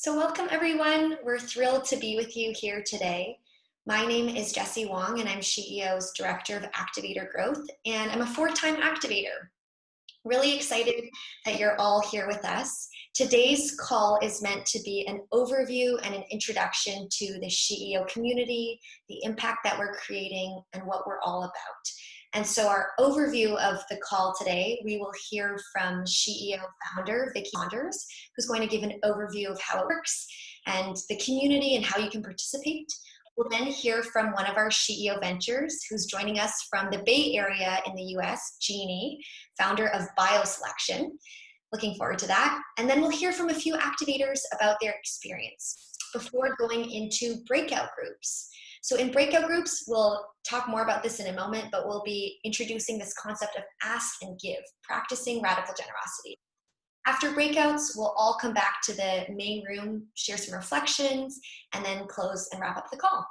So, welcome everyone. We're thrilled to be with you here today. My name is Jessie Wong, and I'm SheEO's Director of Activator Growth, and I'm a four-time activator. Really excited that you're all here with us. Today's call is meant to be an overview and an introduction to the SheEO community, the impact that we're creating, and what we're all about. And so our overview of the call today, we will hear from SheEO founder, Vicki Saunders, who's going to give an overview of how it works and the community and how you can participate. We'll then hear from one of our SheEO Ventures, who's joining us from the Bay Area in the US, Jeannie, founder of BioSelection. Looking forward to that. And then we'll hear from a few activators about their experience before going into breakout groups. So in breakout groups, we'll talk more about this in a moment, but we'll be introducing this concept of ask and give, practicing radical generosity. After breakouts, we'll all come back to the main room, share some reflections, and then close and wrap up the call.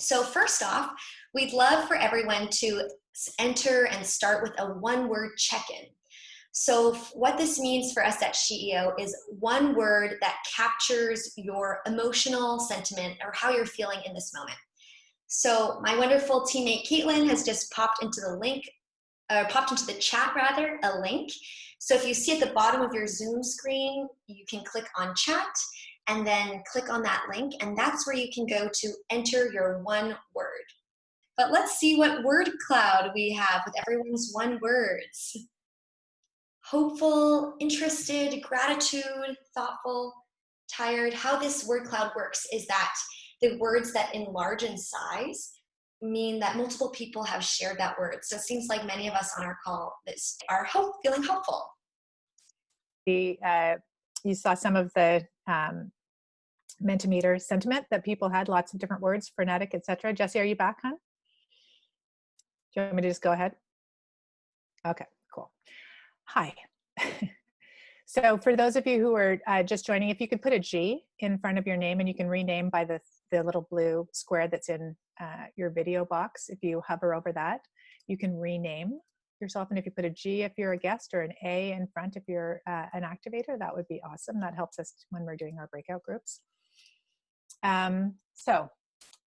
So first off, we'd love for everyone to enter and start with a one-word check-in. So what this means for us at SheEO is one word that captures your emotional sentiment or how you're feeling in this moment. So my wonderful teammate Caitlin has just popped into the chat rather, a link. So if you see at the bottom of your Zoom screen, you can click on chat and then click on that link, and that's where you can go to enter your one word. But let's see what word cloud we have with everyone's one words. Hopeful, interested, gratitude, thoughtful, tired. How this word cloud works is that the words that enlarge in size mean that multiple people have shared that word. So it seems like many of us on our call are feeling hopeful. You saw some of the Mentimeter sentiment that people had, lots of different words, frenetic, etc. Jessie, are you back, hon? Do you want me to just go ahead? Okay, cool. Hi. So for those of you who are just joining, if you could put a G in front of your name, and you can rename by the little blue square that's in your video box. If you hover over that, you can rename yourself. And if you put a G if you're a guest, or an A in front if you're an activator, that would be awesome. That helps us when we're doing our breakout groups. So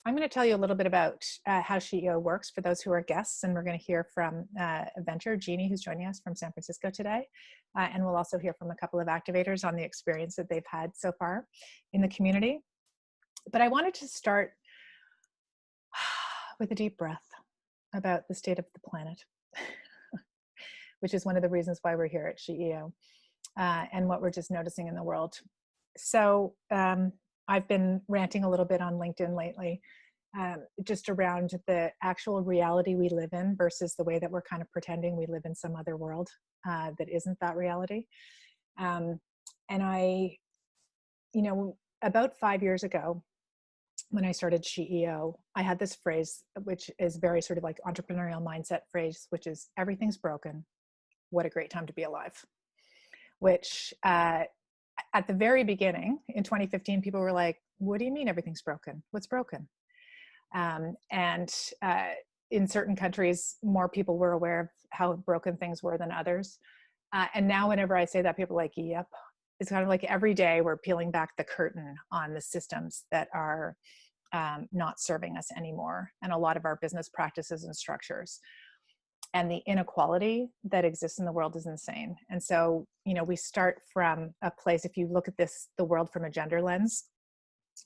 I'm going to tell you a little bit about how SheEO works for those who are guests, and we're going to hear from a venture, Jeannie, who's joining us from San Francisco today, and we'll also hear from a couple of activators on the experience that they've had so far in the community. But I wanted to start with a deep breath about the state of the planet, which is one of the reasons why we're here at SheEO, and what we're just noticing in the world. So I've been ranting a little bit on LinkedIn lately, just around the actual reality we live in versus the way that we're kind of pretending we live in some other world that isn't that reality. And about 5 years ago, when I started SheEO, I had this phrase, which is very sort of like entrepreneurial mindset phrase, which is everything's broken. What a great time to be alive. Which at the very beginning in 2015, people were like, what do you mean everything's broken? What's broken? In certain countries, more people were aware of how broken things were than others. And now whenever I say that, people are like, yep. It's kind of like every day we're peeling back the curtain on the systems that are not serving us anymore, and a lot of our business practices and structures. And the inequality that exists in the world is insane. And so, we start from a place, if you look at the world from a gender lens,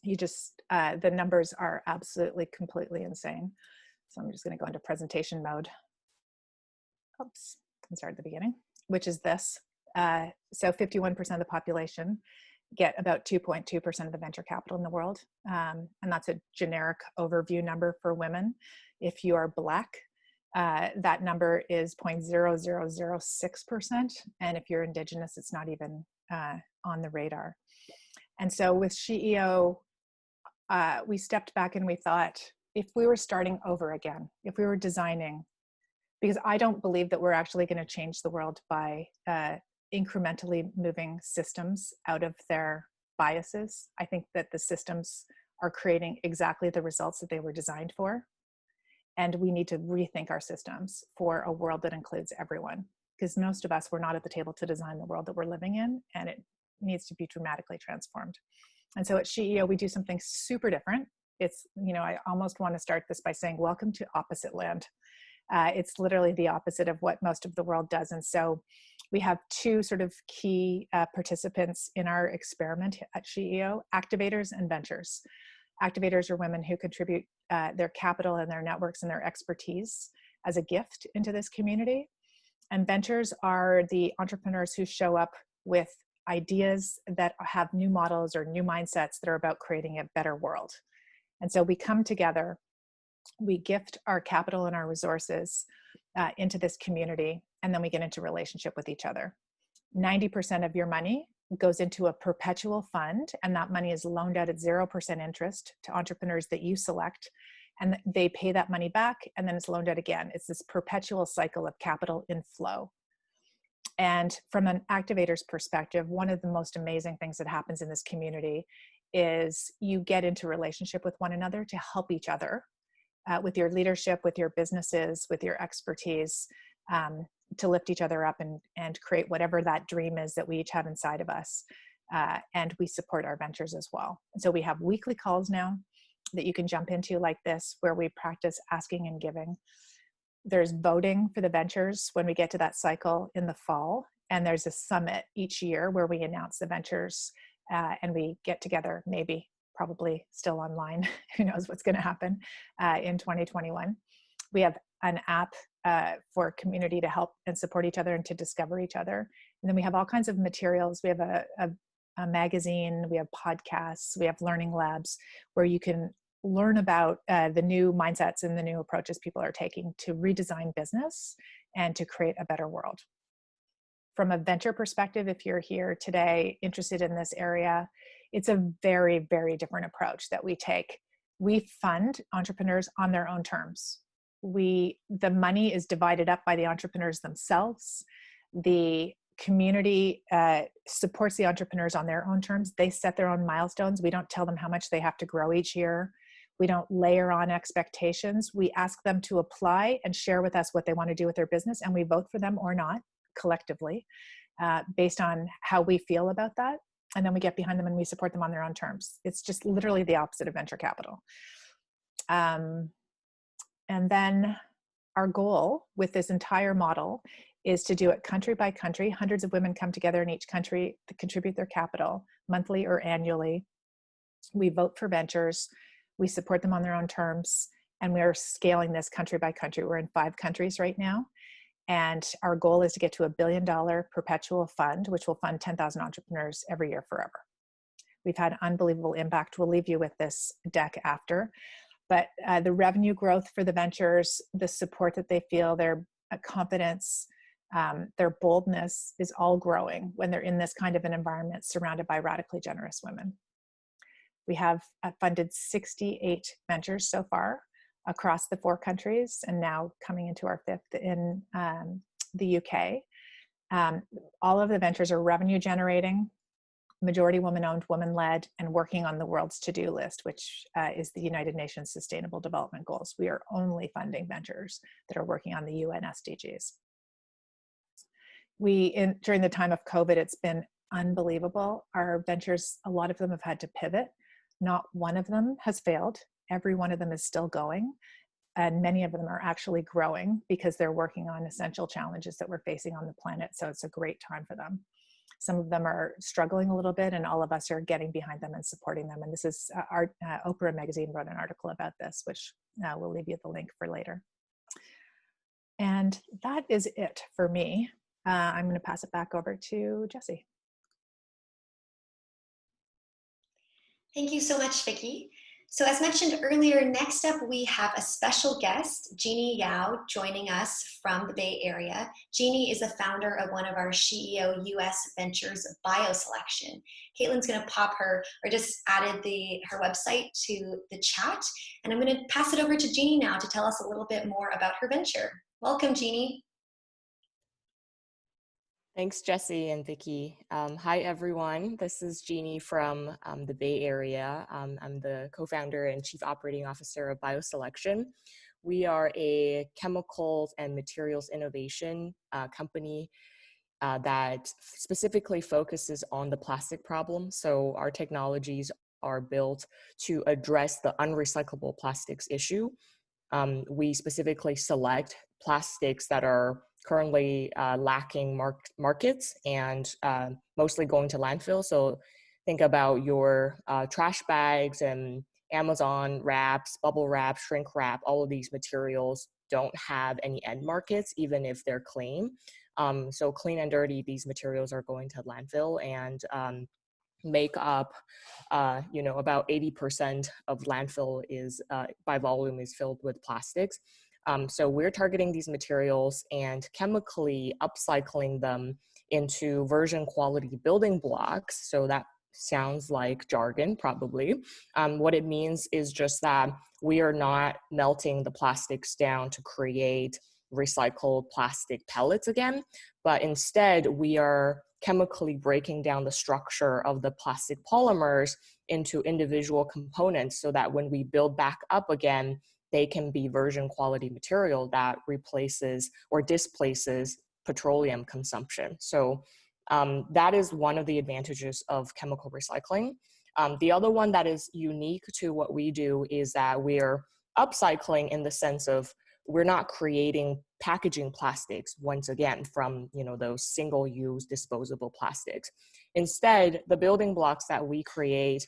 the numbers are absolutely, completely insane. So I'm just going to go into presentation mode. Oops, can start at the beginning, which is this. So 51% of the population get about 2.2% of the venture capital in the world. And that's a generic overview number for women. If you are Black, that number is 0.0006%. And if you're Indigenous, it's not even on the radar. And so with SheEO, we stepped back and we thought, if we were starting over again, if we were designing, because I don't believe that we're actually going to change the world by incrementally moving systems out of their biases. I think that the systems are creating exactly the results that they were designed for. And we need to rethink our systems for a world that includes everyone. Because most of us were not at the table to design the world that we're living in, and it needs to be dramatically transformed. And so at SheEO, we do something super different. It's, I almost want to start this by saying, welcome to opposite land. It's literally the opposite of what most of the world does. And so we have two sort of key participants in our experiment at SheEO: activators and ventures. Activators are women who contribute their capital and their networks and their expertise as a gift into this community. And ventures are the entrepreneurs who show up with ideas that have new models or new mindsets that are about creating a better world. And so we come together, we gift our capital and our resources into this community, and then we get into relationship with each other. 90% of your money goes into a perpetual fund, and that money is loaned out at 0% interest to entrepreneurs that you select, and they pay that money back, and then it's loaned out again. It's this perpetual cycle of capital inflow. And from an activator's perspective, one of the most amazing things that happens in this community is you get into relationship with one another to help each other with your leadership, with your businesses, with your expertise, to lift each other up and create whatever that dream is that we each have inside of us. And we support our ventures as well. And so we have weekly calls now that you can jump into like this, where we practice asking and giving. There's voting for the ventures when we get to that cycle in the fall. And there's a summit each year where we announce the ventures and we get together, maybe, probably still online. Who knows what's going to happen in 2021. We have an app for community to help and support each other and to discover each other. And then we have all kinds of materials. We have a magazine, we have podcasts, we have learning labs where you can learn about the new mindsets and the new approaches people are taking to redesign business and to create a better world. From a venture perspective, if you're here today interested in this area, it's a very, very different approach that we take. We fund entrepreneurs on their own terms. The money is divided up by the entrepreneurs themselves. The community supports the entrepreneurs on their own terms. They set their own milestones. We don't tell them how much they have to grow each year. We don't layer on expectations. We ask them to apply and share with us what they want to do with their business, and we vote for them or not collectively based on how we feel about that. And then we get behind them and we support them on their own terms. It's just literally the opposite of venture capital. And then our goal with this entire model is to do it country by country. Hundreds of women come together in each country to contribute their capital monthly or annually. We vote for ventures. We support them on their own terms. And we are scaling this country by country. We're in 5 countries right now. And our goal is to get to $1 billion perpetual fund, which will fund 10,000 entrepreneurs every year forever. We've had unbelievable impact. We'll leave you with this deck after. But the revenue growth for the ventures, the support that they feel, their confidence, their boldness is all growing when they're in this kind of an environment surrounded by radically generous women. We have funded 68 ventures so far across the 4 countries, and now coming into our 5th in the UK. All of the ventures are revenue generating, majority woman-owned, woman-led, and working on the world's to-do list, which is the United Nations Sustainable Development Goals. We are only funding ventures that are working on the UN SDGs. During the time of COVID, it's been unbelievable. Our ventures, a lot of them have had to pivot. Not one of them has failed. Every one of them is still going. And many of them are actually growing because they're working on essential challenges that we're facing on the planet. So it's a great time for them. Some of them are struggling a little bit, and all of us are getting behind them and supporting them. And this is Oprah Magazine wrote an article about this, which we'll leave you the link for later. And that is it for me. I'm going to pass it back over to Jessie. Thank you so much, Vicki. So as mentioned earlier, next up we have a special guest, Jeannie Yao, joining us from the Bay Area. Jeannie is the founder of one of our SheEO US Ventures BioSelection. Caitlin's going to pop her, or just added her website to the chat, and I'm going to pass it over to Jeannie now to tell us a little bit more about her venture. Welcome, Jeannie. Thanks, Jessie and Vicki. Hi, everyone. This is Jeannie from the Bay Area. I'm the co-founder and chief operating officer of BioSelection. We are a chemicals and materials innovation company that specifically focuses on the plastic problem. So our technologies are built to address the unrecyclable plastics issue. We specifically select plastics that are currently lacking markets and mostly going to landfill. So think about your trash bags and Amazon wraps, bubble wrap, shrink wrap. All of these materials don't have any end markets, even if they're clean. So clean and dirty, these materials are going to landfill and make up, about 80% of landfill is by volume is filled with plastics. So we're targeting these materials and chemically upcycling them into virgin quality building blocks. So that sounds like jargon, probably. What it means is just that we are not melting the plastics down to create recycled plastic pellets again, but instead we are chemically breaking down the structure of the plastic polymers into individual components so that when we build back up again, they can be virgin quality material that replaces or displaces petroleum consumption. So that is one of the advantages of chemical recycling. The other one that is unique to what we do is that we're upcycling in the sense of we're not creating packaging plastics once again from those single-use disposable plastics. Instead, the building blocks that we create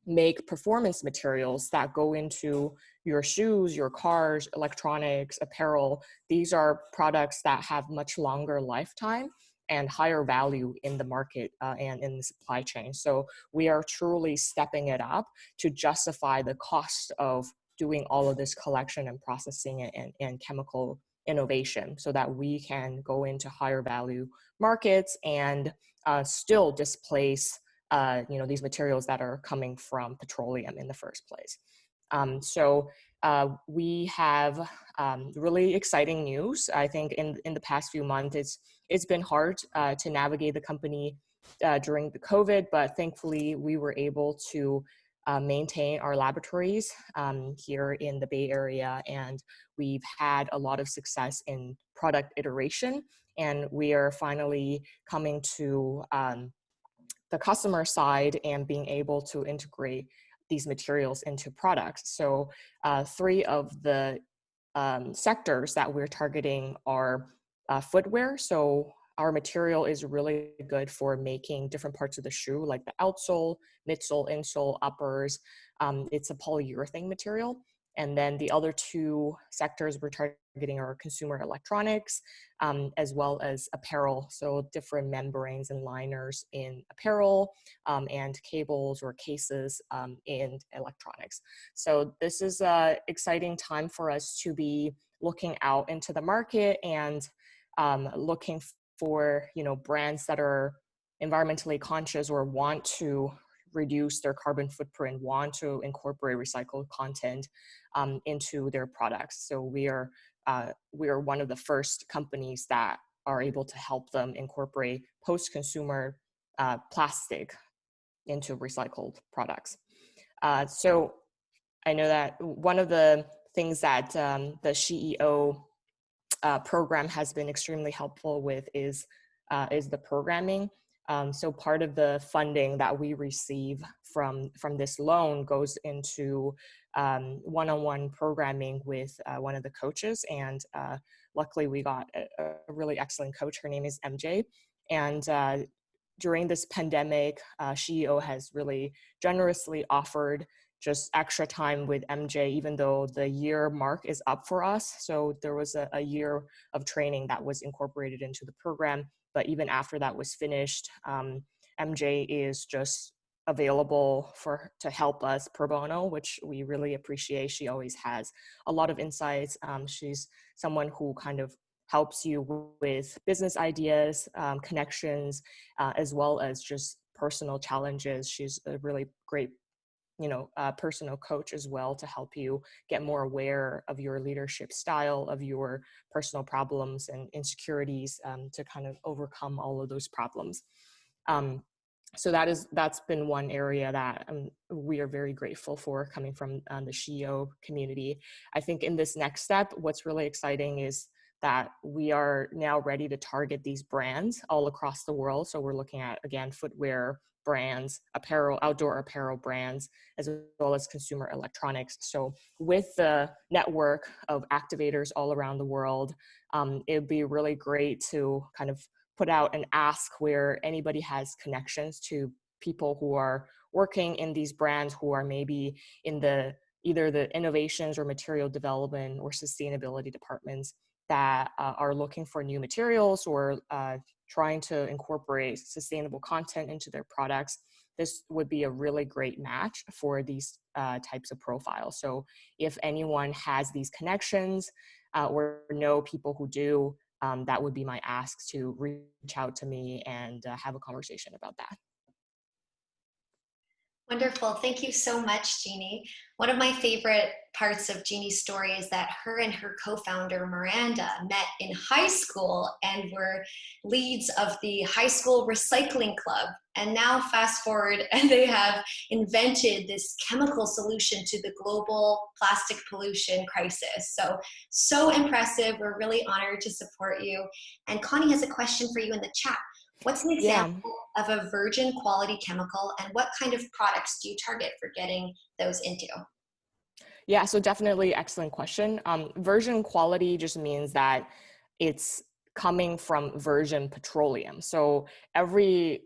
make performance materials that go into your shoes, your cars, electronics, apparel. These are products that have much longer lifetime and higher value in the market and in the supply chain. So we are truly stepping it up to justify the cost of doing all of this collection and processing and chemical innovation so that we can go into higher value markets and still displace these materials that are coming from petroleum in the first place. So we have really exciting news. I think in the past few months, it's been hard to navigate the company during the COVID, but thankfully we were able to maintain our laboratories here in the Bay Area, and we've had a lot of success in product iteration, and we are finally coming to the customer side and being able to integrate these materials into products. So 3 of the sectors that we're targeting are footwear. So our material is really good for making different parts of the shoe, like the outsole, midsole, insole, uppers. It's a polyurethane material. And then the other 2 sectors we're targeting are consumer electronics, as well as apparel. So different membranes and liners in apparel and cables or cases in electronics. So this is an exciting time for us to be looking out into the market and looking for brands that are environmentally conscious or want to reduce their carbon footprint, want to incorporate recycled content into their products. So we are one of the first companies that are able to help them incorporate post-consumer plastic into recycled products. So I know that one of the things that the SheEO program has been extremely helpful with is the programming. So part of the funding that we receive from this loan goes into one-on-one programming with one of the coaches, and luckily we got a really excellent coach. Her name is MJ, and during this pandemic, SheEO has really generously offered just extra time with MJ, even though the year mark is up for us. So there was a year of training that was incorporated into the program. But even after that was finished, MJ is just available to help us pro bono, which we really appreciate. She always has a lot of insights. She's someone who kind of helps you with business ideas, connections, as well as just personal challenges. She's a really great personal coach as well to help you get more aware of your leadership style, of your personal problems and insecurities to kind of overcome all of those problems. So that's been one area that we are very grateful for coming from the SheEO community. I think in this next step, what's really exciting is that we are now ready to target these brands all across the world. So we're looking at, again, footwear brands, apparel, outdoor apparel brands, as well as consumer electronics. So with the network of activators all around the world, it would be really great to kind of put out an ask where anybody has connections to people who are working in these brands, who are maybe in the either the innovations or material development or sustainability departments that are looking for new materials or trying to incorporate sustainable content into their products. This would be a really great match for these types of profiles. So if anyone has these connections or know people who do, that would be my ask, to reach out to me and have a conversation about that. Wonderful. Thank you so much, Jeannie. One of my favorite parts of Jeannie's story is that her and her co-founder, Miranda, met in high school and were leads of the high school recycling club. And now fast forward, and they have invented this chemical solution to the global plastic pollution crisis. So impressive. We're really honored to support you. And Connie has a question for you in the chat. What's an example of a virgin quality chemical, and what kind of products do you target for getting those into? Yeah, so definitely excellent question. Virgin quality just means that it's coming from virgin petroleum. So every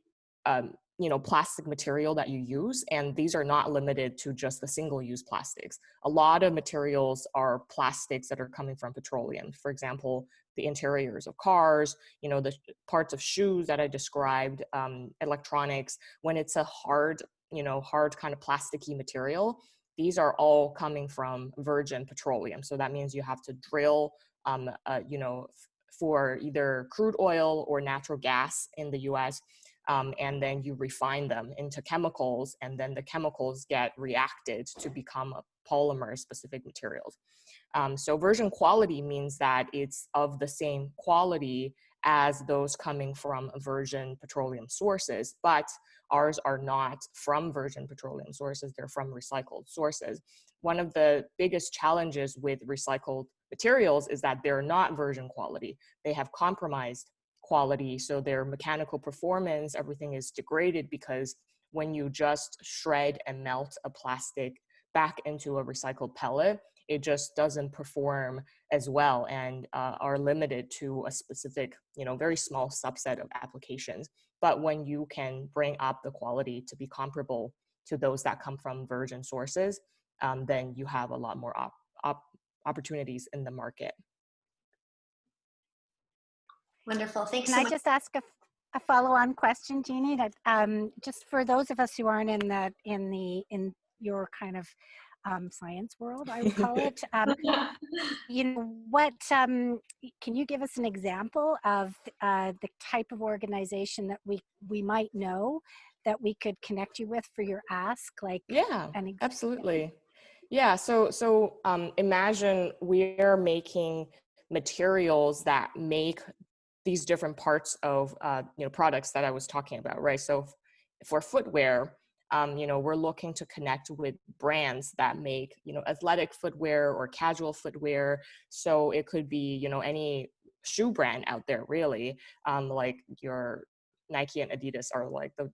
plastic material that you use, and these are not limited to just the single-use plastics. A lot of materials are plastics that are coming from petroleum. For example, the interiors of cars, the parts of shoes that I described, electronics. When it's a hard kind of plasticky material, these are all coming from virgin petroleum. So that means you have to drill, for either crude oil or natural gas in the US, and then you refine them into chemicals, and then the chemicals get reacted to become polymer-specific materials. So virgin quality means that it's of the same quality as those coming from virgin petroleum sources, but ours are not from virgin petroleum sources, they're from recycled sources. One of the biggest challenges with recycled materials is that they're not virgin quality. They have compromised quality, so their mechanical performance, everything is degraded, because when you just shred and melt a plastic back into a recycled pellet, it just doesn't perform as well, and are limited to a specific, very small subset of applications. But when you can bring up the quality to be comparable to those that come from virgin sources, then you have a lot more opportunities in the market. Wonderful. Thanks Can so I much. just ask a follow-on question, Jeannie? That just for those of us who aren't in your kind of science world, I would call it. What can you give us an example of the type of organization that we might know that we could connect you with for your ask? Absolutely. Yeah. So imagine we're making materials that make these different parts of products that I was talking about, right? So for footwear, we're looking to connect with brands that make athletic footwear or casual footwear. So it could be any shoe brand out there, really, like your Nike and Adidas are like the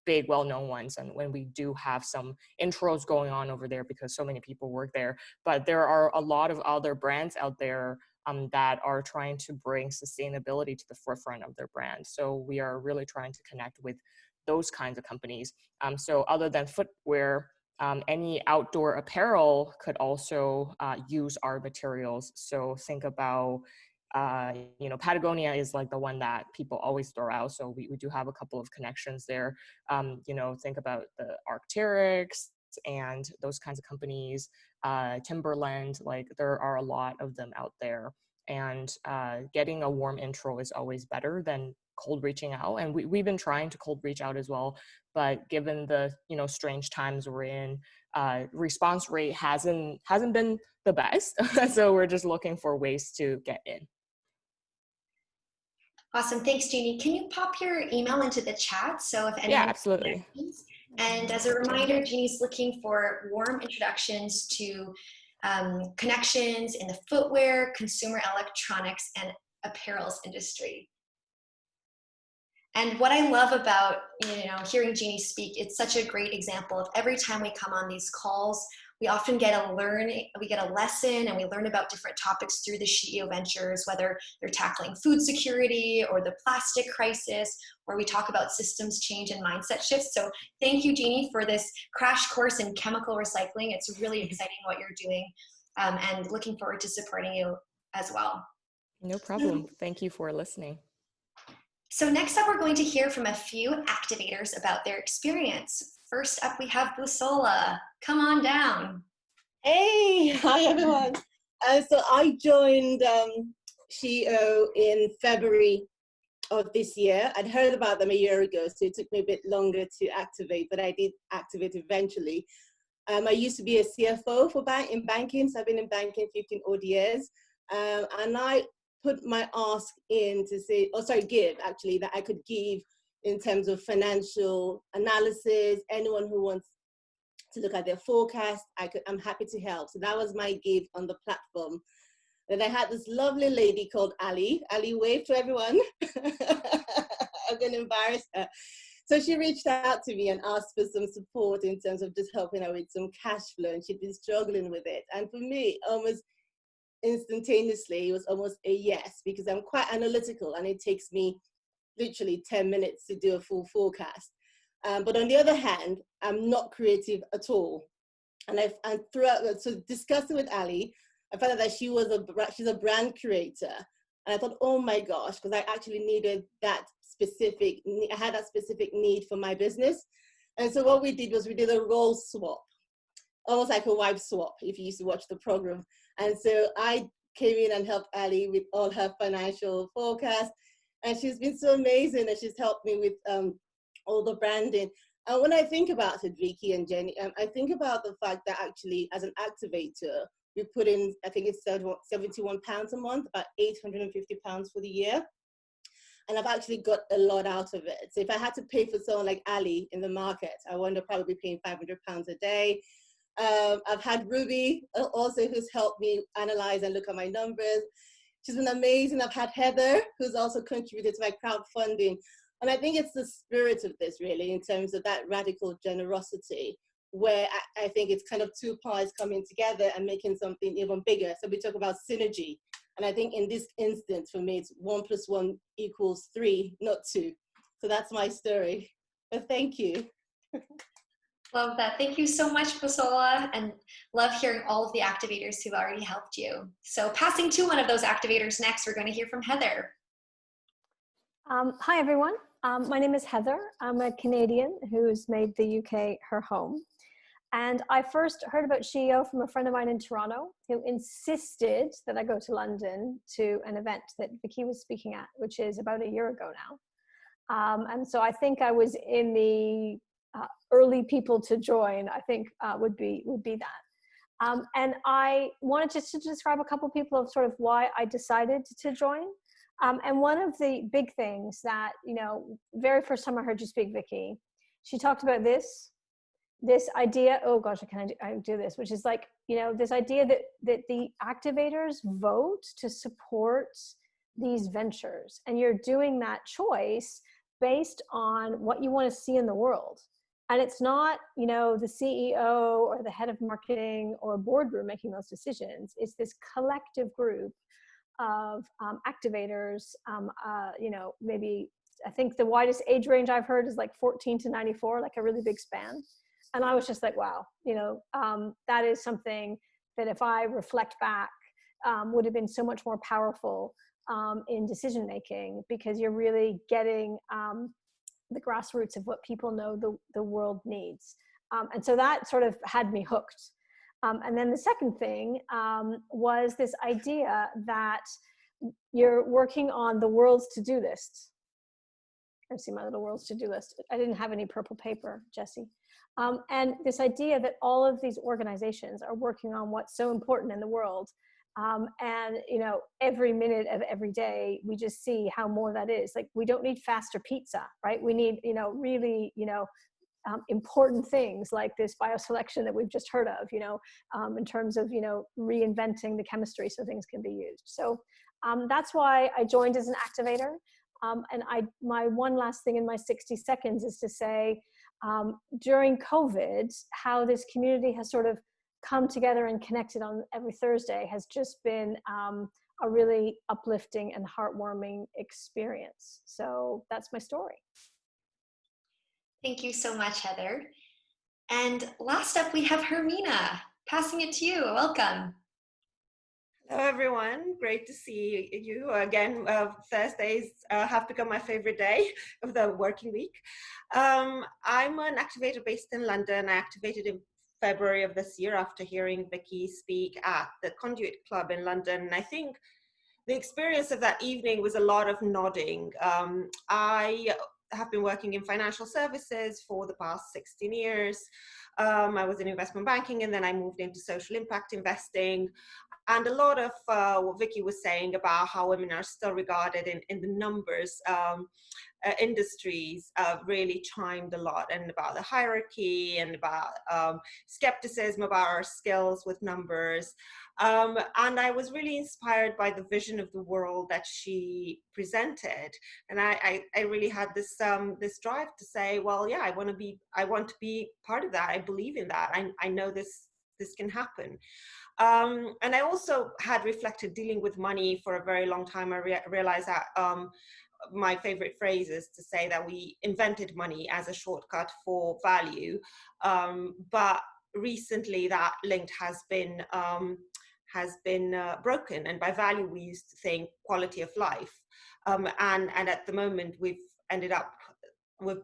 big well-known ones, and when we do have some intros going on over there because so many people work there. But there are a lot of other brands out there that are trying to bring sustainability to the forefront of their brand. So we are really trying to connect with those kinds of companies. So other than footwear, any outdoor apparel could also use our materials. So think about, Patagonia is like the one that people always throw out. So we do have a couple of connections there. Think about the Arc'teryx and those kinds of companies, Timberland, like there are a lot of them out there. And getting a warm intro is always better than cold reaching out. And we've been trying to cold reach out as well, but given the strange times we're in, response rate hasn't been the best. So we're just looking for ways to get in. Awesome. Thanks, Jeannie. Can you pop your email into the chat? So if anyone absolutely. And as a reminder, Jeannie's looking for warm introductions to connections in the footwear, consumer electronics, and apparels industry. And what I love about, hearing Jeannie speak, it's such a great example of every time we come on these calls, we often get a lesson, and we learn about different topics through the SheEO Ventures, whether they're tackling food security or the plastic crisis, or we talk about systems change and mindset shifts. So thank you, Jeannie, for this crash course in chemical recycling. It's really exciting what you're doing, and looking forward to supporting you as well. No problem. Thank you for listening. So next up, we're going to hear from a few activators about their experience. First up, we have Busola. Come on down. Hey, hi everyone. So I joined SheEO in February of this year. I'd heard about them a year ago, so it took me a bit longer to activate, but I did activate eventually. I used to be a CFO in banking, so I've been in banking 15 odd years, and I put my ask in to say, give actually, that I could give in terms of financial analysis. Anyone who wants to look at their forecast, I'm happy to help. So that was my give on the platform. And I had this lovely lady called Ali. Ali, wave to everyone. I'm going to embarrass her. So she reached out to me and asked for some support in terms of just helping her with some cash flow, and she'd been struggling with it. And for me, almost instantaneously, it was almost a yes, because I'm quite analytical and it takes me literally 10 minutes to do a full forecast. But on the other hand, I'm not creative at all. And so discussing with Ali, I found out that she's a brand creator. And I thought, oh my gosh, because I actually needed I had that specific need for my business. And so what we did was we did a role swap, almost like a wife swap, if you used to watch the program. And so I came in and helped Ali with all her financial forecasts. And she's been so amazing, and she's helped me with all the branding. And when I think about it, Vicky and Jenny, I think about the fact that actually as an activator, we put in, I think it's £71 a month, about £850 for the year. And I've actually got a lot out of it. So if I had to pay for someone like Ali in the market, I would probably be paying £500 a day. I've had Ruby also, who's helped me analyze and look at my numbers. She's been amazing. I've had Heather, who's also contributed to my crowdfunding. And I think it's the spirit of this, really, in terms of that radical generosity, where I think it's kind of two pies coming together and making something even bigger. So we talk about synergy. And I think in this instance, for me, it's 1 + 1 = 3, not 2. So that's my story. But thank you. Love that. Thank you so much, Busola, and love hearing all of the activators who've already helped you. So passing to one of those activators next, we're going to hear from Heather. Hi, everyone. My name is Heather. I'm a Canadian who's made the UK her home. And I first heard about SheEO from a friend of mine in Toronto who insisted that I go to London to an event that Vicky was speaking at, which is about a year ago now. And so I think I was in the early people to join, I think would be that. And I wanted just to describe a couple people of sort of why I decided to join. And one of the big things that, very first time I heard you speak, Vicky, she talked about this idea, oh gosh, I do this, which is like, this idea that the activators vote to support these ventures. And you're doing that choice based on what you want to see in the world. And it's not, the CEO or the head of marketing or a boardroom making those decisions. It's this collective group of activators, maybe I think the widest age range I've heard is like 14 to 94, like a really big span. And I was just like, wow, that is something that if I reflect back, would have been so much more powerful in decision making, because you're really getting the grassroots of what people know the world needs. And so that sort of had me hooked. And then the second thing was this idea that you're working on the world's to-do list. I see my little world's to-do list. I didn't have any purple paper, Jesse. And this idea that all of these organizations are working on what's so important in the world. And, every minute of every day, we just see how more that is. Like, we don't need faster pizza, right? We need, really, important things like this bioselection that we've just heard of, in terms of, reinventing the chemistry so things can be used. So that's why I joined as an activator. And my one last thing in my 60 seconds is to say, during COVID, how this community has sort of come together and connected on every Thursday has just been a really uplifting and heartwarming experience. So that's my story. Thank you so much, Heather. And last up, we have Hermina. Passing it to you. Welcome. Hello, everyone. Great to see you again. Thursdays have become my favorite day of the working week. I'm an activator based in London. I activated in February of this year after hearing Vicky speak at the Conduit Club in London. And I think the experience of that evening was a lot of nodding. I have been working in financial services for the past 16 years. I was in investment banking, and then I moved into social impact investing. And a lot of what Vicky was saying about how women are still regarded in the numbers industries really chimed a lot, and about the hierarchy and about skepticism about our skills with numbers. And I was really inspired by the vision of the world that she presented. And I really had this drive to say, well, yeah, I want to be part of that. I believe in that. I know this can happen. And I also had reflected dealing with money for a very long time. I realized that my favorite phrase is to say that we invented money as a shortcut for value. But recently that link has been broken. And by value, we used to think quality of life. And at the moment, we've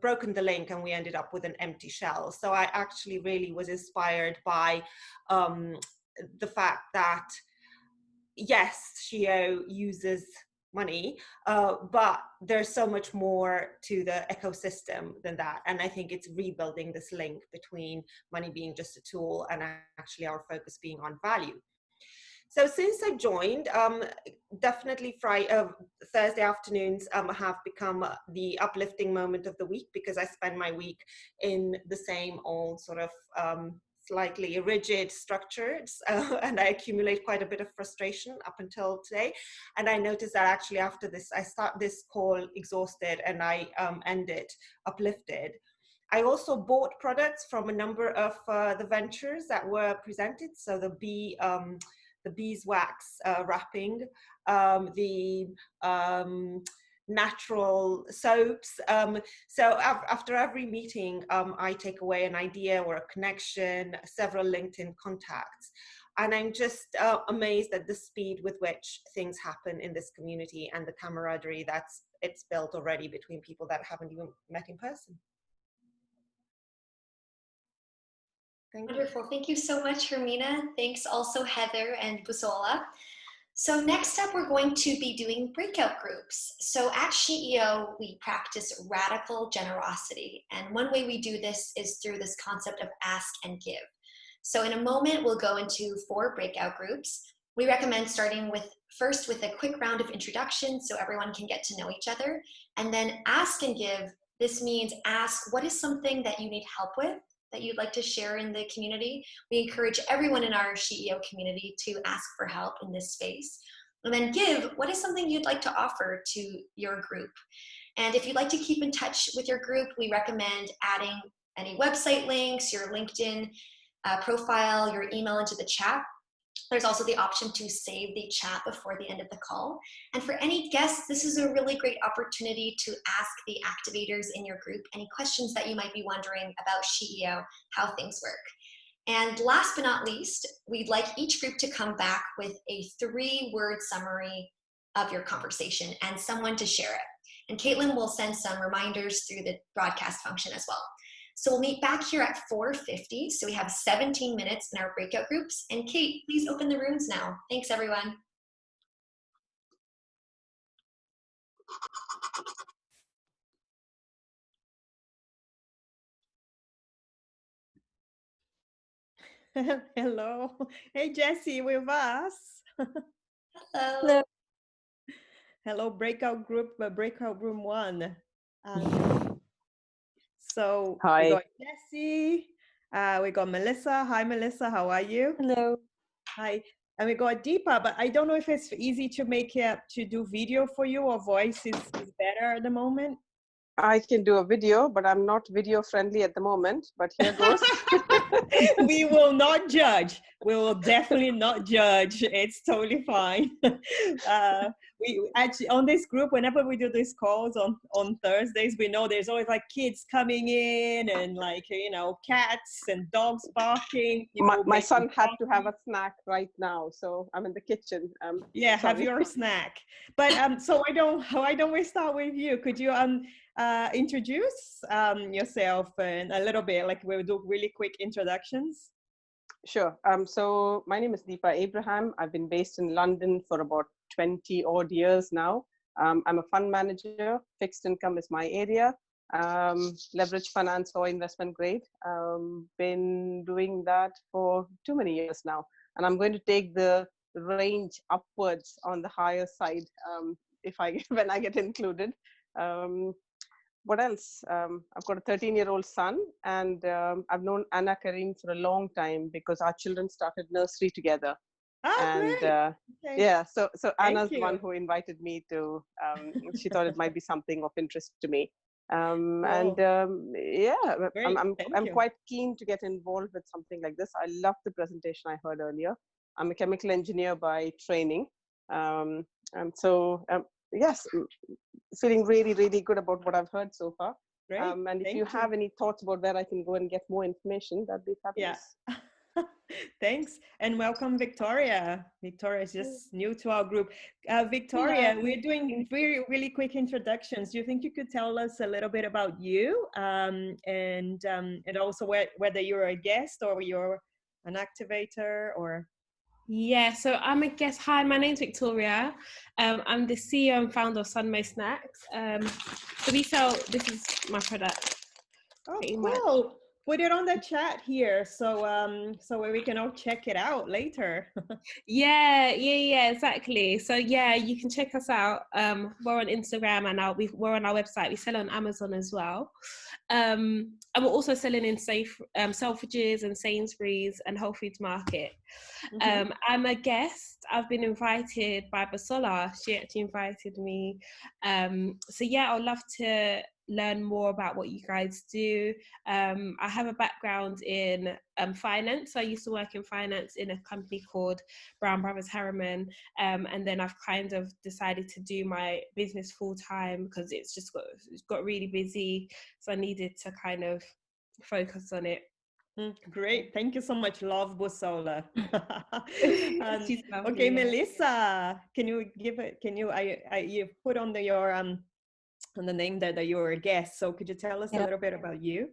broken the link, and we ended up with an empty shell. So I actually really was inspired by the fact that, yes, Shio uses money, but there's so much more to the ecosystem than that. And I think it's rebuilding this link between money being just a tool and actually our focus being on value. So since I joined, definitely Thursday afternoons have become the uplifting moment of the week, because I spend my week in the same old sort of slightly rigid structures, and I accumulate quite a bit of frustration up until today. And I noticed that actually after this, I start this call exhausted, and I end it uplifted. I also bought products from a number of the ventures that were presented. So the beeswax wrapping, the natural soaps. So after every meeting, I take away an idea or a connection, several LinkedIn contacts. And I'm just amazed at the speed with which things happen in this community, and the camaraderie it's built already between people that haven't even met in person. Wonderful. Thank you so much, Hermina. Thanks also, Heather and Busola. So next up, we're going to be doing breakout groups. So at SheEO, we practice radical generosity. And one way we do this is through this concept of ask and give. So in a moment, we'll go into 4 breakout groups. We recommend starting first with a quick round of introductions so everyone can get to know each other. And then ask and give. This means ask, what is something that you need help with, that you'd like to share in the community? We encourage everyone in our SheEO community to ask for help in this space. And then give, what is something you'd like to offer to your group? And if you'd like to keep in touch with your group, we recommend adding any website links, your LinkedIn profile, your email into the chat. There's also the option to save the chat before the end of the call. And for any guests, this is a really great opportunity to ask the activators in your group any questions that you might be wondering about SheEO, how things work. And last but not least, we'd like each group to come back with a 3-word summary of your conversation and someone to share it. And Caitlin will send some reminders through the broadcast function as well. So we'll meet back here at 4:50. So we have 17 minutes in our breakout groups. And Kate, please open the rooms now. Thanks, everyone. Hello. Hey, Jessie, with us. Hello. Hello, breakout room 1. So we Hi. got Jessie, we got Melissa. Hi, Melissa. How are you? Hello. Hi. And we got Deepa, but I don't know if it's easy to make it to do video for you or voice is better at the moment. I can do a video, but I'm not video friendly at the moment, but here goes. We will not judge. We will definitely not judge. It's totally fine. We actually, on this group, whenever we do these calls on Thursdays, we know there's always like kids coming in and like, you know, cats and dogs barking. My son had to have a snack right now, so I'm in the kitchen. Yeah, have sorry. your snack. But so why don't we start with you? Could you introduce yourself and a little bit, like we'll do really quick introductions? Sure. So my name is Deepa Abraham. I've been based in London for about 20 odd years now. I'm a fund manager. Fixed income is my area. Leverage finance or investment grade. Been doing that for too many years now. And I'm going to take the range upwards on the higher side when I get included. What else? I've got a 13-year-old son, and I've known Anna Karim for a long time because our children started nursery together. Oh, And great. Okay. yeah, so Anna's the you. one who invited me to. She thought it might be something of interest to me. Cool. Yeah, Great. I'm quite keen to get involved with something like this. I love the presentation I heard earlier. I'm a chemical engineer by training, and so yes, feeling really, really good about what I've heard so far. Great. And if you have any thoughts about where I can go and get more information, that'd be fabulous. Yeah. Thanks, and welcome, Victoria. Victoria is just new to our group. Victoria, we're doing really, really quick introductions. Do you think you could tell us a little bit about you, and also whether you're a guest or you're an activator or? Yeah, so I'm a guest. Hi, my name's Victoria. I'm the CEO and founder of Sunmo Snacks. So this is my product. Oh, cool. Put it on the chat here so we can all check it out later. Yeah, exactly. So yeah, you can check us out. We're on Instagram and we're on our website. We sell on Amazon as well. And we're also selling in Selfridges and Sainsbury's and Whole Foods Market. Mm-hmm. I'm a guest. I've been invited by Basola. She actually invited me. So yeah, I'd love to learn more about what you guys do. I have a background in finance. So I used to work in finance in a company called Brown Brothers Harriman, and then I've kind of decided to do my business full time because it's got really busy, so I needed to kind of focus on it. Great, thank you so much. Love Basola. Okay, Melissa, can you give it? You put on your on the name there that you were a guest. So could you tell us a little bit about you?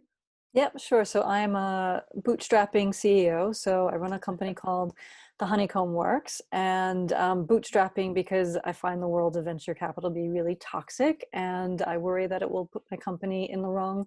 Yep, sure. So I'm a bootstrapping CEO. So I run a company called The Honeycomb Works, and bootstrapping because I find the world of venture capital be really toxic, and I worry that it will put my company in the wrong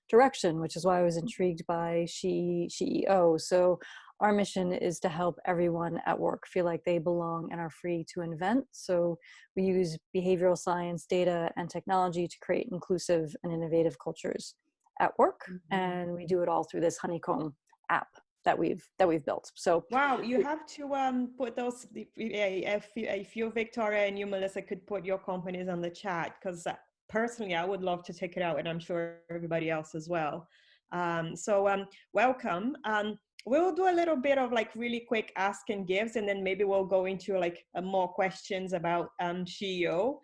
direction, which is why I was intrigued by SheEO. So our mission is to help everyone at work feel like they belong and are free to invent. So we use behavioral science, data, and technology to create inclusive and innovative cultures at work. And we do it all through this Honeycomb app that we've built. So wow, you have to put those, if you, Victoria, and you, Melissa, could put your companies on the chat, because personally I would love to take it out, and I'm sure everybody else as well. Welcome. We'll do a little bit of like really quick ask and gives, and then maybe we'll go into like more questions about SheEO.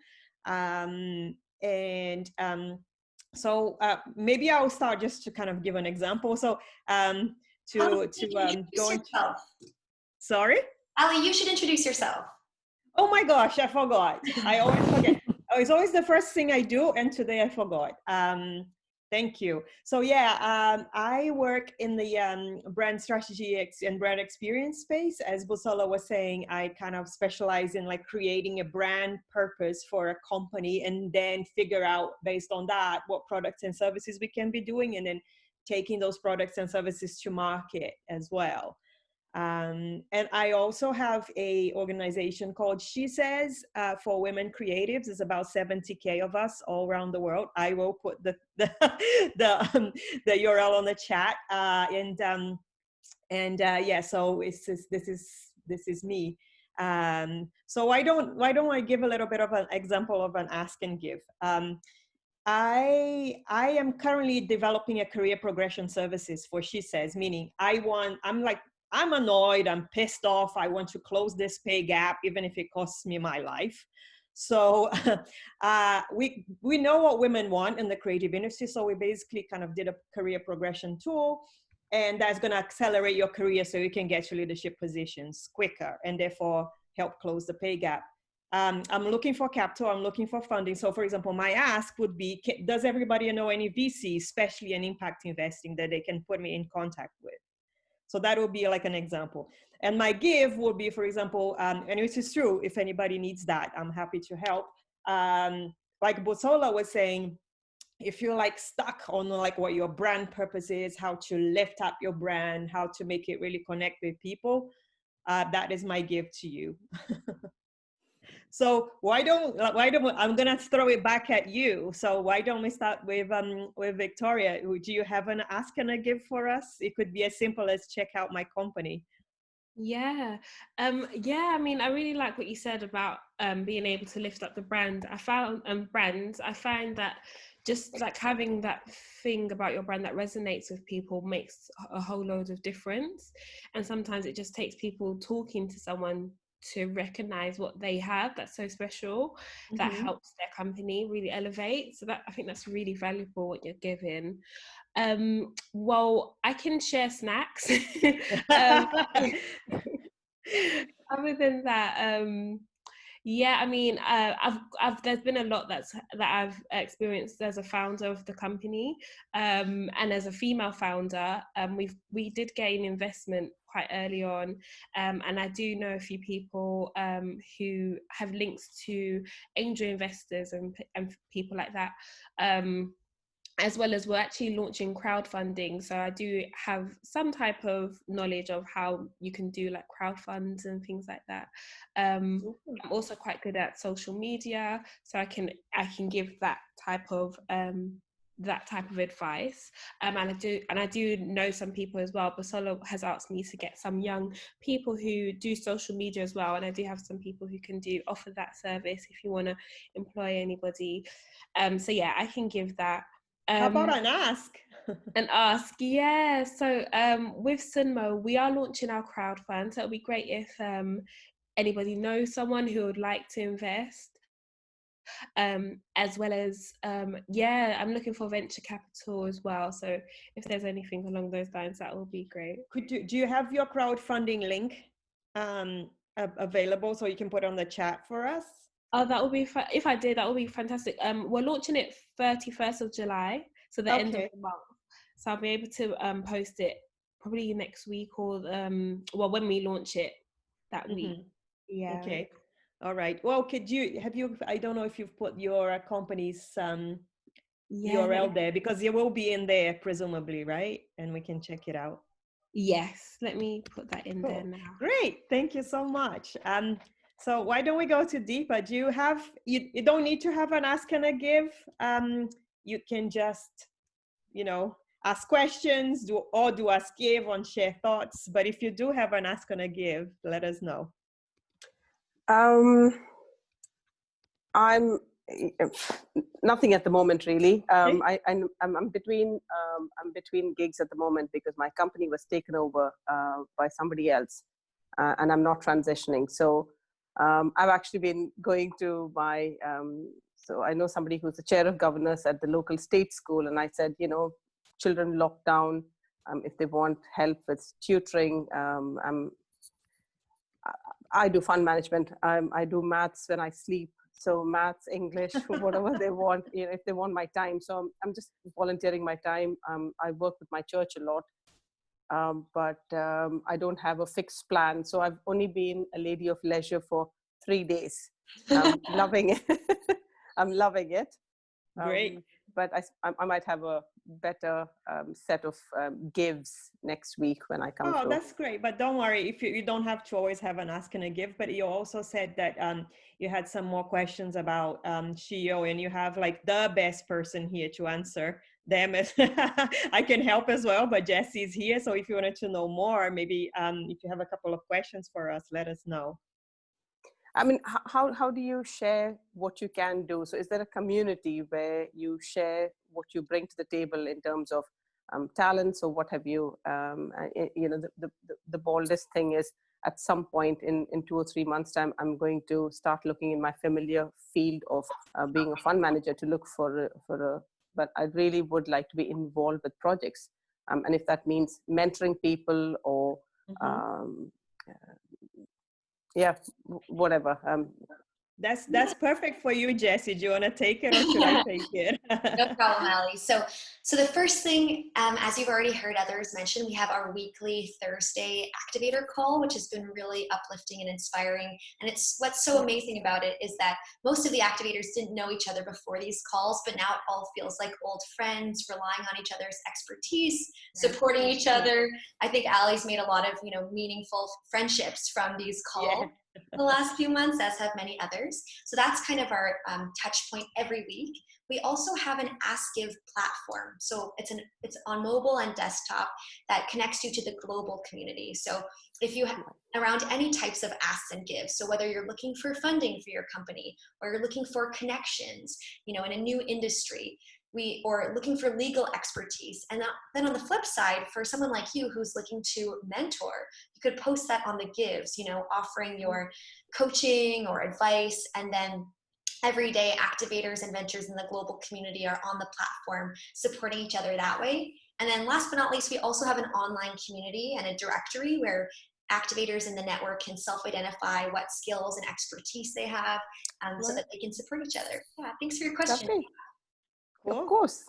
So maybe I'll start just to kind of give an example. So go into. Sorry? Ali, you should introduce yourself. Oh my gosh, I forgot. I always forget. It's always the first thing I do, and today I forgot. Thank you. So yeah, I work in the brand strategy and brand experience space. As Basola was saying, I kind of specialize in like creating a brand purpose for a company, and then figure out based on that what products and services we can be doing, and then taking those products and services to market as well. And I also have a organization called She Says for Women Creatives. It's about 70K of us all around the world. I will put the URL on the chat. Yeah, so this is me. So why don't I give a little bit of an example of an ask and give? I am currently developing a career progression services for She Says, meaning I'm annoyed, I'm pissed off, I want to close this pay gap, even if it costs me my life. So we know what women want in the creative industry. So we basically kind of did a career progression tool, and that's going to accelerate your career so you can get to leadership positions quicker and therefore help close the pay gap. I'm looking for capital, I'm looking for funding. So for example, my ask would be, does everybody know any VCs, especially in impact investing, that they can put me in contact with? So that would be like an example. And my give would be, for example, and it is true, if anybody needs that, I'm happy to help. Like Bosola was saying, if you're like stuck on like what your brand purpose is, how to lift up your brand, how to make it really connect with people, that is my give to you. So why don't I'm gonna throw it back at you. So why don't we start with Victoria? Do you have an ask and a give for us? It could be as simple as check out my company. Yeah. I mean, I really like what you said about being able to lift up the brand. I find that just like having that thing about your brand that resonates with people makes a whole load of difference. And sometimes it just takes people talking to someone to recognize what they have that's so special, that helps their company really elevate. So that, I think that's really valuable what you're giving. Well, I can share snacks. Other than that, yeah, I mean, there's been a lot that I've experienced as a founder of the company, and as a female founder. We did gain investment quite early on, and I do know a few people who have links to angel investors and people like that. As well as we're actually launching crowdfunding. So I do have some type of knowledge of how you can do like crowdfunds and things like that. I'm also quite good at social media, so I can give that type of advice. And I do know some people as well. Bosola has asked me to get some young people who do social media as well, and I do have some people who can offer that service if you want to employ anybody. So yeah, I can give that. How about an ask? An ask, yeah. So with Sunmo, we are launching our crowdfund. So it'll be great if anybody knows someone who would like to invest. As well as, yeah, I'm looking for venture capital as well. So if there's anything along those lines, that will be great. Do you have your crowdfunding link available so you can put on the chat for us? Oh, that would be if I did, that would be fantastic. We're launching it 31st of July, so the end of the month. So I'll be able to post it probably next week or when we launch it that week. Yeah. Okay. All right. Well, I don't know if you've put your company's URL there, because it will be in there presumably, right? And we can check it out. Yes, let me put that in there now. Great. Thank you so much. So why don't we go to Deepa? Do you have, you don't need to have an ask and a give. You can just, ask questions, do ask give on share thoughts. But if you do have an ask and a give, let us know. I'm nothing at the moment, really. I'm between gigs at the moment because my company was taken over by somebody else, and I'm not transitioning. So I've actually been going to my, so I know somebody who's the chair of governors at the local state school, and I said, children locked down, if they want help with tutoring, I do fund management. I do maths when I sleep. So maths, English, whatever they want, if they want my time. So I'm just volunteering my time. I work with my church a lot. But I don't have a fixed plan. So I've only been a lady of leisure for 3 days. I'm loving it. I'm loving it. Great. but I might have a better set of gives next week when I come Oh, through. that's great. But don't worry, if you don't have to always have an ask and a give, but you also said that you had some more questions about SheEO, and you have like the best person here to answer them. I can help as well, but Jesse's here. So if you wanted to know more, maybe if you have a couple of questions for us, let us know. I mean, how do you share what you can do? So is there a community where you share what you bring to the table in terms of talents or what have you? You know, the boldest thing is at some point in 2 or 3 months time, I'm going to start looking in my familiar field of being a fund manager to look for but I really would like to be involved with projects. And if that means mentoring people or yeah, whatever. That's perfect for you, Jessie. Do you want to take it or should I take it? No problem, Ali. So the first thing, as you've already heard others mention, we have our weekly Thursday activator call, which has been really uplifting and inspiring. And it's what's so amazing about it is that most of the activators didn't know each other before these calls, but now it all feels like old friends, relying on each other's expertise, supporting each other. I think Ali's made a lot of, meaningful friendships from these calls. The last few months, as have many others. So that's kind of our touch point every week. We also have an Ask Give platform. So it's on mobile and desktop that connects you to the global community. So if you have around any types of asks and gives, so whether you're looking for funding for your company or you're looking for connections, in a new industry, or looking for legal expertise. And then on the flip side, for someone like you who's looking to mentor, you could post that on the gives, offering your coaching or advice. And then every day activators and ventures in the global community are on the platform supporting each other that way. And then last but not least, we also have an online community and a directory where activators in the network can self-identify what skills and expertise they have so that they can support each other. Yeah, thanks for your question. Okay. Cool. Of course.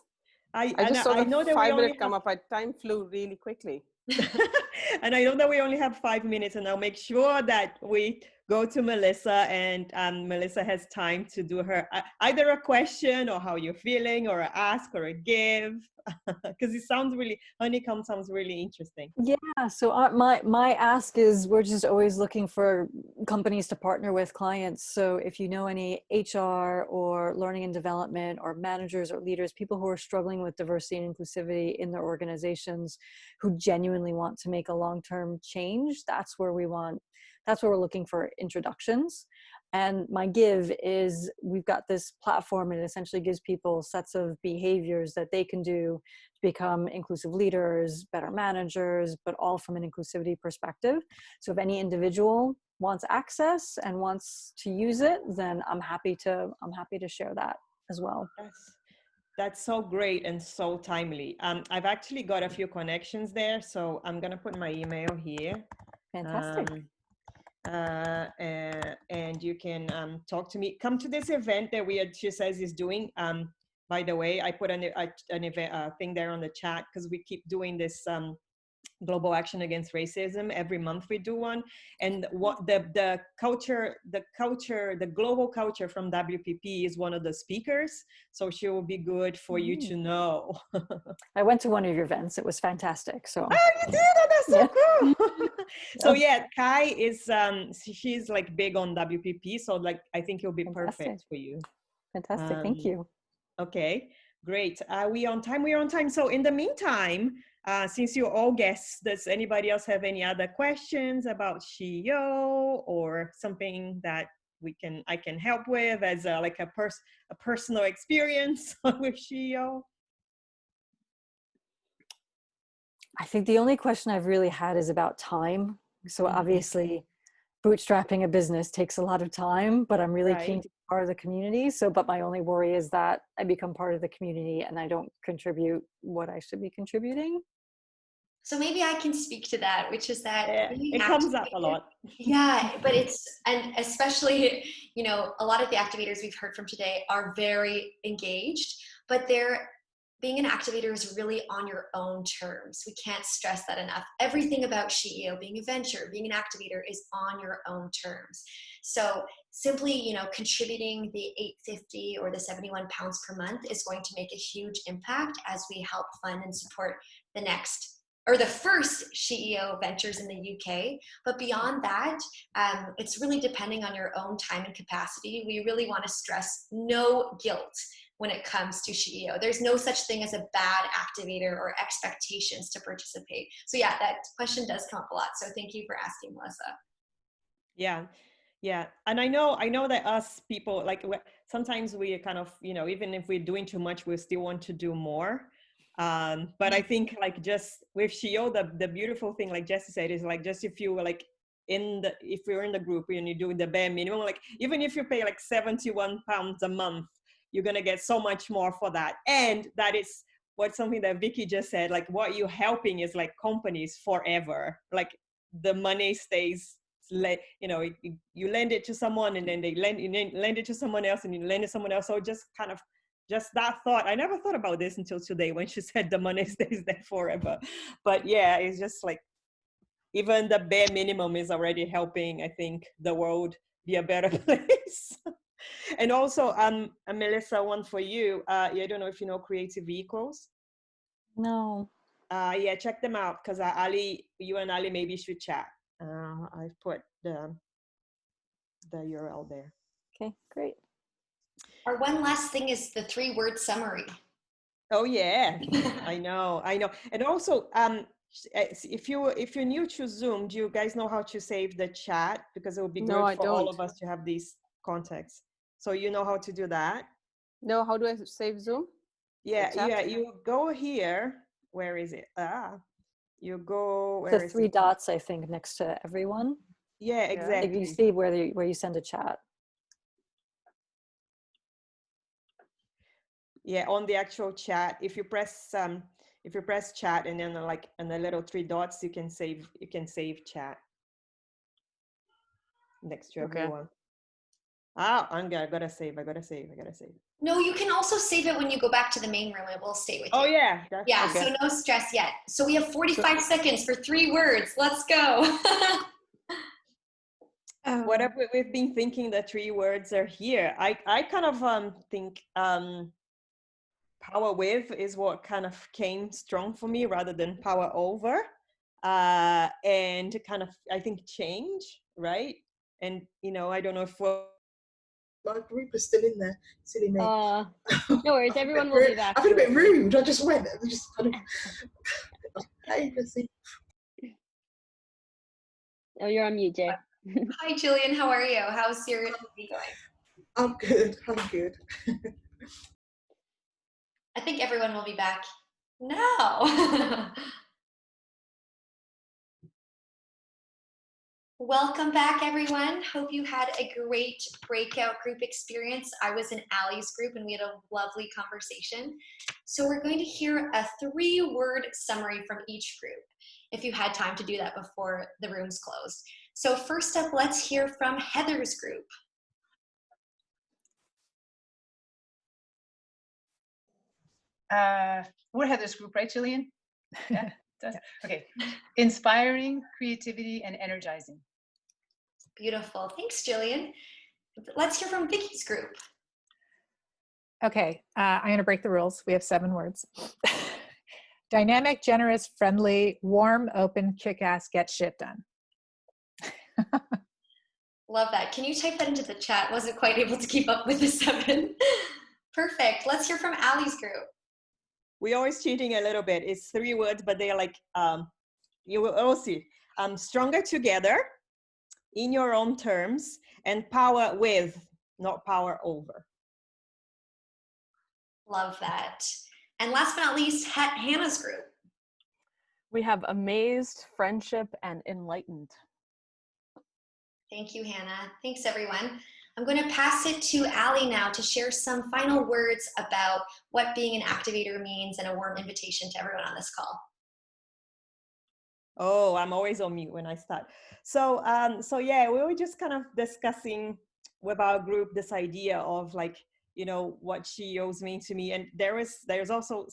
I just saw the 5 minute come up. Time flew really quickly. And I know that we only have 5 minutes, and I'll make sure that we go to Melissa, and Melissa has time to do her either a question or how you're feeling, or an ask or a give, because honeycomb sounds really interesting. Yeah, so my ask is we're just always looking for companies to partner with clients. So if you know any HR or learning and development or managers or leaders, people who are struggling with diversity and inclusivity in their organizations, who genuinely want to make a long-term change, that's where we're looking for introductions. And my give is we've got this platform, and it essentially gives people sets of behaviors that they can do to become inclusive leaders, better managers, but all from an inclusivity perspective. So if any individual wants access and wants to use it, then I'm happy to share that as well. That's so great and so timely. I've actually got a few connections there, so I'm gonna put my email here. Fantastic. And you can talk to me. Come to this event that she says is doing. By the way, I put an event thing there on the chat, because we keep doing this Global Action Against Racism. Every month we do one, and what the global culture from WPP is one of the speakers, so she will be good for you to know. I went to one of your events. It was fantastic. So you did? Oh, that's so cool. So yeah, Kai is she's like big on WPP, so like I think it'll be perfect for you. Fantastic. Thank you. Okay, great. Are we on time? We're on time. So in the meantime, since you're all guests, does anybody else have any other questions about SheEO or something that I can help with as a personal experience with SheEO? I think the only question I've really had is about time. So obviously bootstrapping a business takes a lot of time, but I'm really keen to be part of the community. But my only worry is that I become part of the community and I don't contribute what I should be contributing. So maybe I can speak to that, which is that it comes up a lot. Yeah, but and especially, a lot of the activators we've heard from today are very engaged, but they're being an activator is really on your own terms. We can't stress that enough. Everything about SheEO, being a venture, being an activator, is on your own terms. So simply, you know, contributing the $8.50 or the 71 pounds per month is going to make a huge impact as we help fund and support the next or the first SheEO ventures in the UK. But beyond that, it's really depending on your own time and capacity. We really want to stress no guilt when it comes to SheEO. There's no such thing as a bad activator or expectations to participate. So yeah, that question does come up a lot. So thank you for asking, Melissa. Yeah. Yeah. And I know that us people, like sometimes we kind of, you know, even if we're doing too much, we still want to do more. But I think like just with SheEO, the beautiful thing, like Jessie said, is like, just if you were like if you're in the group and you do the bare minimum, like even if you pay like 71 pounds a month, you're going to get so much more for that. And that is something that Vicky just said, like what you're helping is like companies forever. Like the money stays, you know, you lend it to someone and then they lend it to someone else and you lend it to someone else. So just kind of, just that thought, I never thought about this until today when she said the money stays there forever. But yeah, it's just like, even the bare minimum is already helping, I think, the world be a better place. And also, Melissa, one for you. I don't know if you know Creative Equals. No. Yeah, check them out, because Ali, you and Ali maybe should chat. I've put the URL there. Okay, great. Our one last thing is the 3-word summary. Oh yeah, I know. And also, if you're new to Zoom, do you guys know how to save the chat? Because it would be good for all of us to have these contacts. So you know how to do that? No, how do I save Zoom? Yeah, you go here. Where is it? You go, The 3 dots, I think, next to everyone. Yeah, exactly. You see where you send a chat. Yeah, on the actual chat, if you press chat and then like and the little 3 dots, you can save chat next to everyone. I gotta save. No, you can also save it when you go back to the main room. It will stay with you. Oh yeah. Yeah, okay. So no stress yet. So we have 45 seconds for 3 words. Let's go. What we've been thinking, the 3 words are here. I kind of think power with is what kind of came strong for me rather than power over. And kind of, I think, change, right? And, you know, I don't know if my group is still in there. Silly me. No worries, everyone will be back. I've been a bit rude. I just went. Just kind of. Hey, Jessie. Oh, you're on mute, Jay. Hi, Julian. How are you? How's your week going? I'm good. I think everyone will be back. No. Welcome back, everyone. Hope you had a great breakout group experience. I was in Allie's group and we had a lovely conversation. So we're going to hear a 3-word summary from each group, if you had time to do that before the room's closed. So first up, let's hear from Heather's group. We're Heather's group, right, Jillian? Yeah. Okay. Inspiring, creativity, and energizing. Beautiful. Thanks, Jillian. Let's hear from Vicky's group. Okay, I'm going to break the rules. We have 7 words. Dynamic, generous, friendly, warm, open, kick-ass, get shit done. Love that. Can you type that into the chat? Wasn't quite able to keep up with the 7. Perfect. Let's hear from Allie's group. We're always cheating a little bit. It's 3 words, but they're like, you will all see. Stronger together, in your own terms, and power with, not power over. Love that. And last but not least, Hannah's group. We have amazed, friendship, and enlightened. Thank you, Hannah. Thanks, everyone. I'm going to pass it to Allie now to share some final words about what being an activator means and a warm invitation to everyone on this call. Oh, I'm always on mute when I start. So yeah, we were just kind of discussing with our group this idea of like you know, what CEOs mean to me. And there's also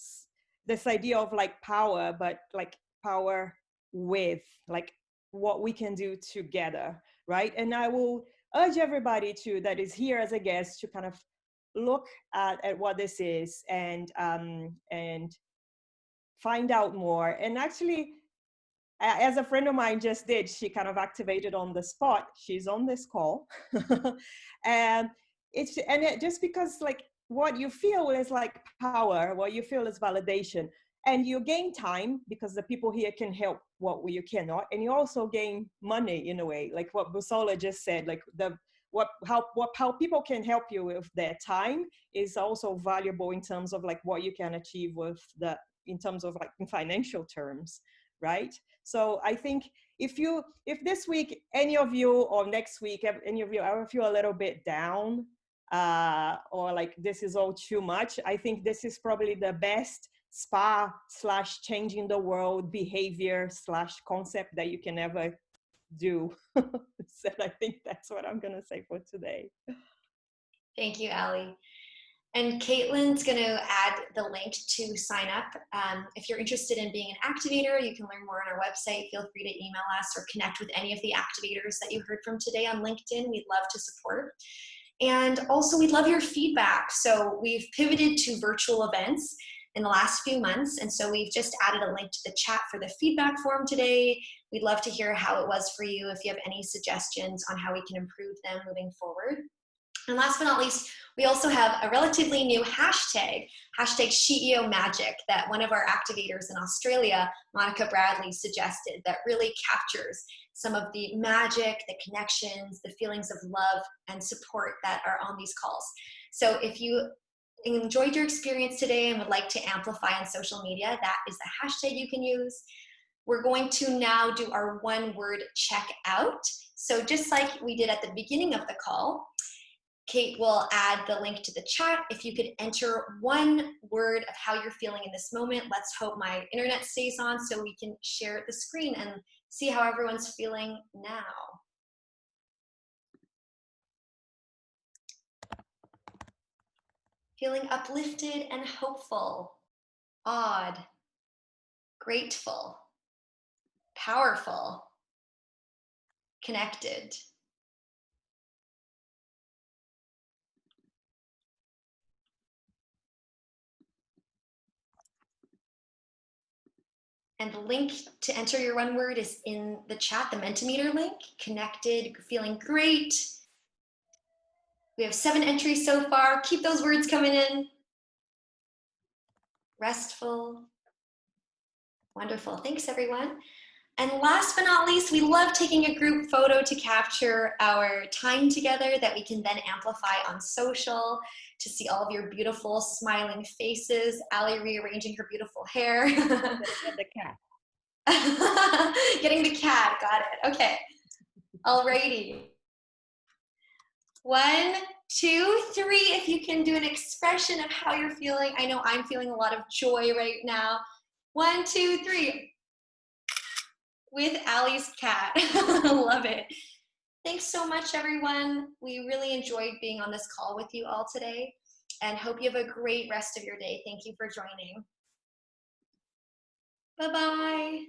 this idea of like power, but like power with like what we can do together, right? And I will urge everybody that is here as a guest to kind of look at what this is and find out more. And actually, as a friend of mine just did, she kind of activated on the spot. She's on this call. And just because like what you feel is like power, what you feel is validation. And you gain time because the people here can help what you cannot. And you also gain money in a way, like what Busola just said, like how people can help you with their time is also valuable in terms of like what you can achieve in terms of like in financial terms, right? So I think if this week, any of you, or next week, any of you ever feel a little bit down or like this is all too much, I think this is probably the best spa/changing the world behavior/concept that you can ever do. So I think that's what I'm going to say for today. Thank you, Ali. And Caitlin's going to add the link to sign up. If you're interested in being an activator, you can learn more on our website. Feel free to email us or connect with any of the activators that you heard from today on LinkedIn. We'd love to support. And also, we'd love your feedback. So we've pivoted to virtual events in the last few months. And so we've just added a link to the chat for the feedback form today. We'd love to hear how it was for you, if you have any suggestions on how we can improve them moving forward. And last but not least, we also have a relatively new hashtag CEO Magic, that one of our activators in Australia, Monica Bradley, suggested, that really captures some of the magic, the connections, the feelings of love and support that are on these calls. So if you enjoyed your experience today and would like to amplify on social media, that is the hashtag you can use. We're going to now do our one-word check out. So just like we did at the beginning of the call, Kate will add the link to the chat. If you could enter one word of how you're feeling in this moment. Let's hope my internet stays on so we can share the screen and see how everyone's feeling now. Feeling uplifted and hopeful, awed, grateful, powerful, connected. And the link to enter your one word is in the chat, the Mentimeter link. Connected, feeling great. We have 7 entries so far. Keep those words coming in. Restful. Wonderful. Thanks, everyone. And last but not least, we love taking a group photo to capture our time together that we can then amplify on social to see all of your beautiful smiling faces. Ali rearranging her beautiful hair. The cat. Getting the cat, got it. Okay. Alrighty. 1, 2, 3. If you can do an expression of how you're feeling. I know I'm feeling a lot of joy right now. 1, 2, 3. With Ali's cat. Love it. Thanks so much, everyone. We really enjoyed being on this call with you all today and hope you have a great rest of your day. Thank you for joining. Bye-bye.